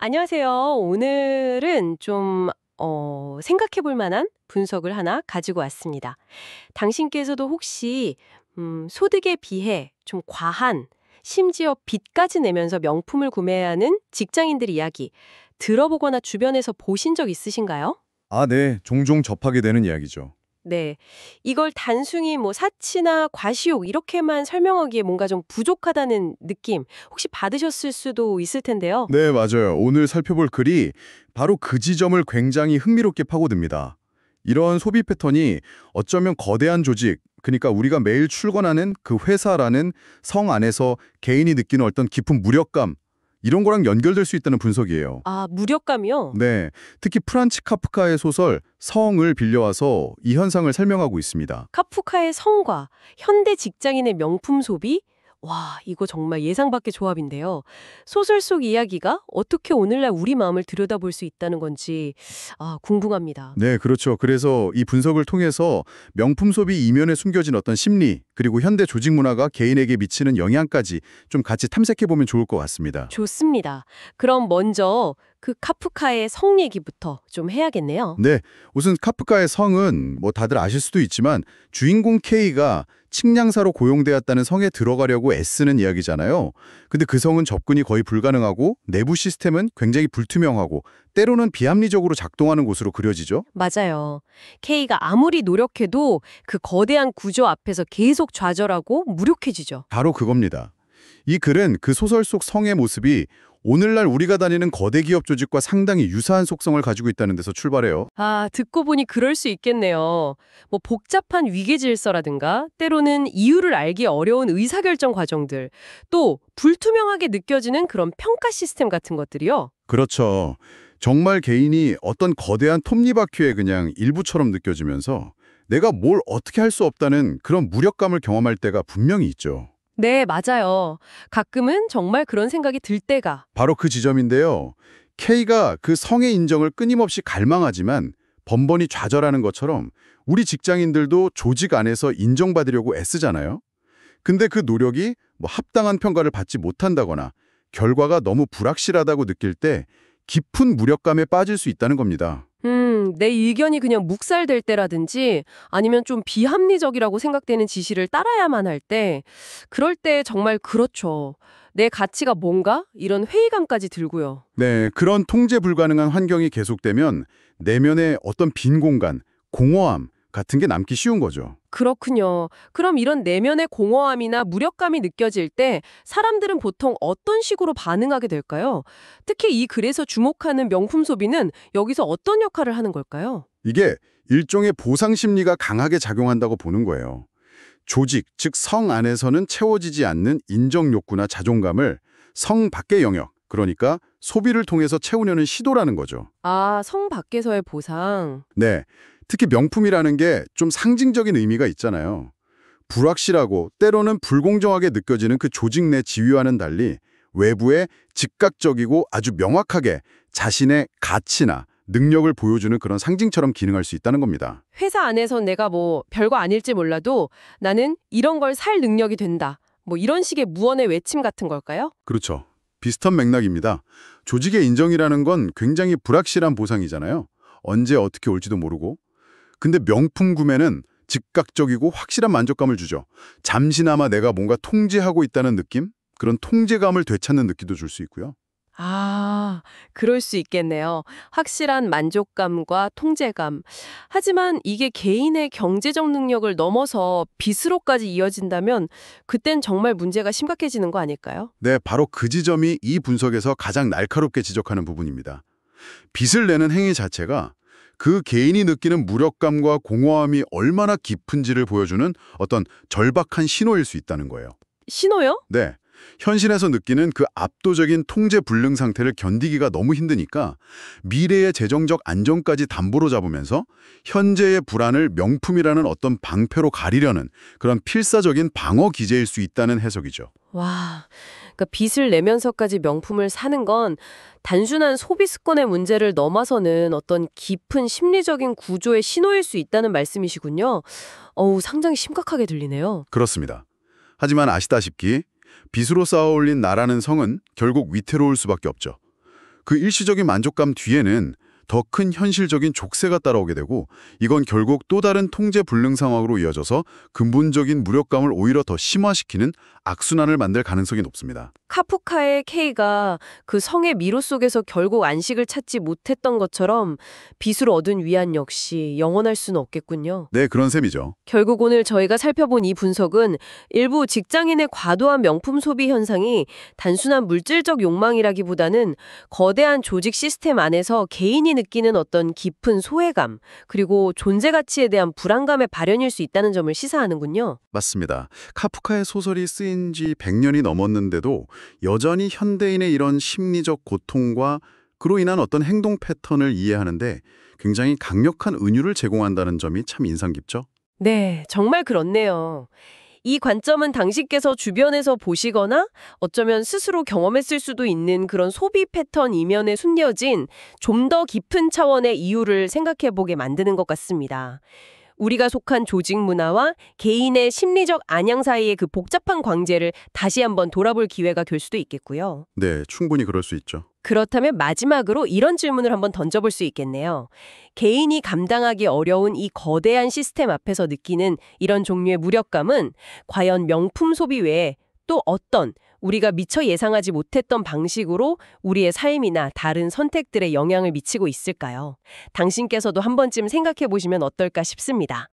안녕하세요. 오늘은 좀 생각해 볼 만한 분석을 하나 가지고 왔습니다. 당신께서도 혹시 소득에 비해 좀 과한, 심지어 빚까지 내면서 명품을 구매하는 직장인들 이야기 들어보거나 주변에서 보신 적 있으신가요? 아, 네. 종종 접하게 되는 이야기죠. 네. 이걸 단순히 뭐 사치나 과시욕 이렇게만 설명하기에 뭔가 좀 부족하다는 느낌 혹시 받으셨을 수도 있을 텐데요. 네, 맞아요. 오늘 살펴볼 글이 바로 그 지점을 굉장히 흥미롭게 파고듭니다. 이런 소비 패턴이 어쩌면 거대한 조직, 그러니까 우리가 매일 출근하는 그 회사라는 성 안에서 개인이 느끼는 어떤 깊은 무력감, 이런 거랑 연결될 수 있다는 분석이에요. 아, 무력감이요? 네, 특히 프란츠 카프카의 소설 성을 빌려와서 이 현상을 설명하고 있습니다. 카프카의 성과 현대 직장인의 명품 소비? 와, 이거 정말 예상 밖의 조합인데요. 소설 속 이야기가 어떻게 오늘날 우리 마음을 들여다볼 수 있다는 건지 궁금합니다. 네, 그렇죠. 그래서 이 분석을 통해서 명품 소비 이면에 숨겨진 어떤 심리, 그리고 현대 조직 문화가 개인에게 미치는 영향까지 좀 같이 탐색해 보면 좋을 것 같습니다. 좋습니다. 그럼 먼저 그 카프카의 성 얘기부터 좀 해야겠네요. 네, 우선 카프카의 성은 뭐 다들 아실 수도 있지만 주인공 K가 측량사로 고용되었다는 성에 들어가려고 애쓰는 이야기잖아요. 근데 그 성은 접근이 거의 불가능하고 내부 시스템은 굉장히 불투명하고 때로는 비합리적으로 작동하는 곳으로 그려지죠. 맞아요. K가 아무리 노력해도 그 거대한 구조 앞에서 계속 좌절하고 무력해지죠. 바로 그겁니다. 이 글은 그 소설 속 성의 모습이 오늘날 우리가 다니는 거대 기업 조직과 상당히 유사한 속성을 가지고 있다는 데서 출발해요. 아, 듣고 보니 그럴 수 있겠네요. 뭐 복잡한 위계 질서라든가 때로는 이유를 알기 어려운 의사결정 과정들, 또 불투명하게 느껴지는 그런 평가 시스템 같은 것들이요. 그렇죠. 정말 개인이 어떤 거대한 톱니바퀴의 그냥 일부처럼 느껴지면서 내가 뭘 어떻게 할 수 없다는 그런 무력감을 경험할 때가 분명히 있죠. 네, 맞아요. 가끔은 정말 그런 생각이 들 때가. 바로 그 지점인데요. K가 그 성의 인정을 끊임없이 갈망하지만 번번이 좌절하는 것처럼 우리 직장인들도 조직 안에서 인정받으려고 애쓰잖아요. 근데 그 노력이 뭐 합당한 평가를 받지 못한다거나 결과가 너무 불확실하다고 느낄 때 깊은 무력감에 빠질 수 있다는 겁니다. 내 의견이 그냥 묵살될 때라든지 아니면 좀 비합리적이라고 생각되는 지시를 따라야만 할 때, 그럴 때 정말 그렇죠. 내 가치가 뭔가? 이런 회의감까지 들고요. 네, 그런 통제 불가능한 환경이 계속되면 내면에 어떤 빈 공간, 공허함 같은 게 남기 쉬운 거죠. 그렇군요. 그럼 이런 내면의 공허함이나 무력감이 느껴질 때 사람들은 보통 어떤 식으로 반응하게 될까요? 특히 이 글에서 주목하는 명품 소비는 여기서 어떤 역할을 하는 걸까요? 이게 일종의 보상 심리가 강하게 작용한다고 보는 거예요. 조직, 즉 성 안에서는 채워지지 않는 인정 욕구나 자존감을 성 밖의 영역, 그러니까 소비를 통해서 채우려는 시도라는 거죠. 아, 성 밖에서의 보상. 네, 특히 명품이라는 게 좀 상징적인 의미가 있잖아요. 불확실하고 때로는 불공정하게 느껴지는 그 조직 내 지위와는 달리 외부에 즉각적이고 아주 명확하게 자신의 가치나 능력을 보여주는 그런 상징처럼 기능할 수 있다는 겁니다. 회사 안에선 내가 뭐 별거 아닐지 몰라도 나는 이런 걸 살 능력이 된다. 뭐 이런 식의 무언의 외침 같은 걸까요? 그렇죠. 비슷한 맥락입니다. 조직의 인정이라는 건 굉장히 불확실한 보상이잖아요. 언제 어떻게 올지도 모르고. 근데 명품 구매는 즉각적이고 확실한 만족감을 주죠. 잠시나마 내가 뭔가 통제하고 있다는 느낌? 그런 통제감을 되찾는 느낌도 줄 수 있고요. 아, 그럴 수 있겠네요. 확실한 만족감과 통제감. 하지만 이게 개인의 경제적 능력을 넘어서 빚으로까지 이어진다면 그땐 정말 문제가 심각해지는 거 아닐까요? 네, 바로 그 지점이 이 분석에서 가장 날카롭게 지적하는 부분입니다. 빚을 내는 행위 자체가 그 개인이 느끼는 무력감과 공허함이 얼마나 깊은지를 보여주는 어떤 절박한 신호일 수 있다는 거예요. 신호요? 네. 현실에서 느끼는 그 압도적인 통제 불능 상태를 견디기가 너무 힘드니까 미래의 재정적 안정까지 담보로 잡으면서 현재의 불안을 명품이라는 어떤 방패로 가리려는 그런 필사적인 방어 기제일 수 있다는 해석이죠. 와, 그러니까 빚을 내면서까지 명품을 사는 건 단순한 소비 습관의 문제를 넘어서는 어떤 깊은 심리적인 구조의 신호일 수 있다는 말씀이시군요. 상당히 심각하게 들리네요. 그렇습니다. 하지만 아시다시피 빚으로 쌓아올린 나라는 성은 결국 위태로울 수밖에 없죠. 그 일시적인 만족감 뒤에는 더 큰 현실적인 족쇄가 따라오게 되고 이건 결국 또 다른 통제 불능 상황으로 이어져서 근본적인 무력감을 오히려 더 심화시키는 악순환을 만들 가능성이 높습니다. 카프카의 K가 그 성의 미로 속에서 결국 안식을 찾지 못했던 것처럼 빚을 얻은 위안 역시 영원할 수는 없겠군요. 네, 그런 셈이죠. 결국 오늘 저희가 살펴본 이 분석은 일부 직장인의 과도한 명품 소비 현상이 단순한 물질적 욕망이라기보다는 거대한 조직 시스템 안에서 개인이 느끼는 어떤 깊은 소외감, 그리고 존재 가치에 대한 불안감의 발현일 수 있다는 점을 시사하는군요. 맞습니다. 카프카의 소설이 쓰인 지 100년이 넘었는데도 여전히 현대인의 이런 심리적 고통과 그로 인한 어떤 행동 패턴을 이해하는데 굉장히 강력한 은유를 제공한다는 점이 참 인상 깊죠? 네, 정말 그렇네요. 이 관점은 당신께서 주변에서 보시거나 어쩌면 스스로 경험했을 수도 있는 그런 소비 패턴 이면에 숨겨진 좀 더 깊은 차원의 이유를 생각해보게 만드는 것 같습니다. 우리가 속한 조직 문화와 개인의 심리적 안양 사이의 그 복잡한 관계를 다시 한번 돌아볼 기회가 될 수도 있겠고요. 네, 충분히 그럴 수 있죠. 그렇다면 마지막으로 이런 질문을 한번 던져볼 수 있겠네요. 개인이 감당하기 어려운 이 거대한 시스템 앞에서 느끼는 이런 종류의 무력감은 과연 명품 소비 외에 또 어떤 우리가 미처 예상하지 못했던 방식으로 우리의 삶이나 다른 선택들에 영향을 미치고 있을까요? 당신께서도 한 번쯤 생각해 보시면 어떨까 싶습니다.